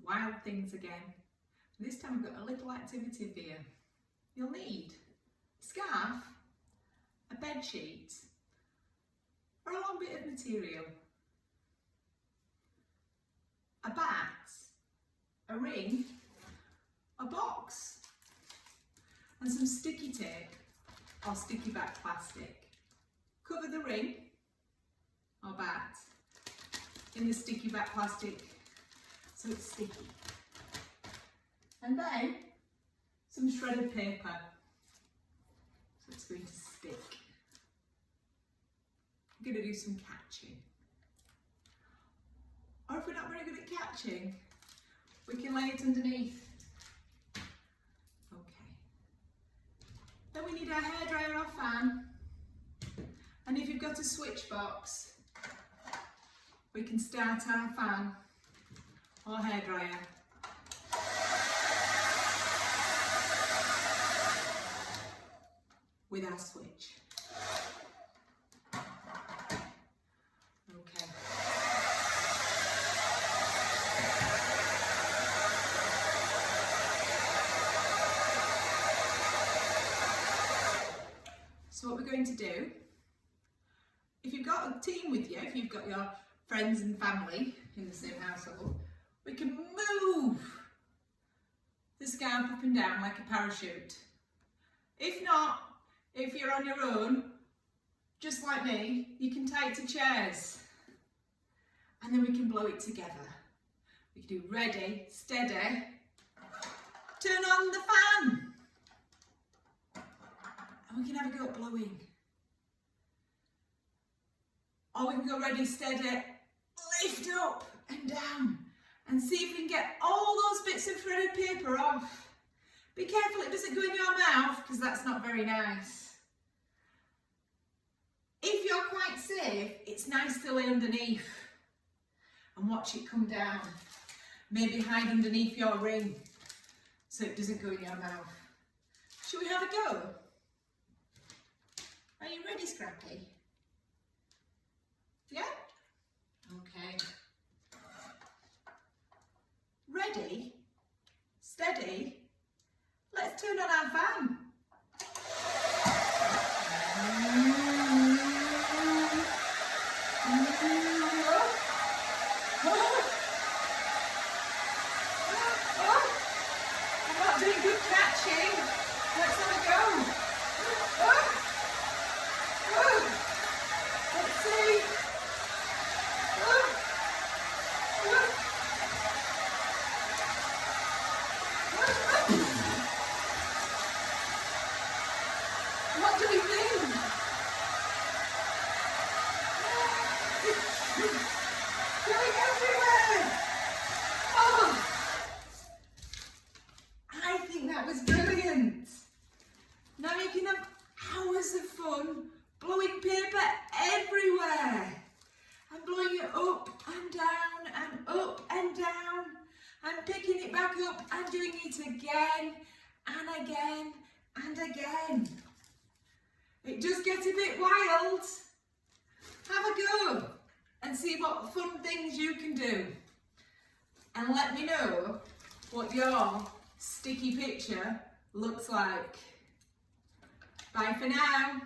wild things again. This time we've got a little activity for you. You'll need a scarf, a bed sheet, or a long bit of material, a bat, a ring, a box, and some sticky tape or sticky back plastic. Cover the ring or bat in the sticky back plastic so it's sticky. And then some shredded paper so it's going to stick. I'm going to do some catching. Or if we're not very good at catching, we can lay it underneath. Okay. Then we need our hairdryer or fan. And if you've got a switch box, we can start our fan or hairdryer. With our switch. Okay. So what we're going to do, if you've got a team with you, if you've got your friends and family in the same household, we can move the scarf up and down like a parachute. If not, if you're on your own, just like me, you can tie it to chairs and then we can blow it together. We can do ready, steady, turn on the fan and we can have a go at blowing. Or we can go ready, steady, lift up and down and see if we can get all those bits of shredded paper off. Be careful it doesn't go in your mouth because that's not very nice. If you're quite safe, it's nice to lay underneath and watch it come down. Maybe hide underneath your ring so it doesn't go in your mouth. Shall we have a go? Are you ready, Scrappy? Yeah? Okay. Ready? Steady? Let's turn on our fan. I'm not doing good catching. Let's have a go. Let's see. What do we think? Going everywhere! Oh! I think that was brilliant! Now you can have hours of fun blowing paper everywhere and blowing it up and down and up and down and picking it back up and doing it again and again and again. It does get a bit wild. Have a go and see what fun things you can do. And let me know what your sticky picture looks like. Bye for now.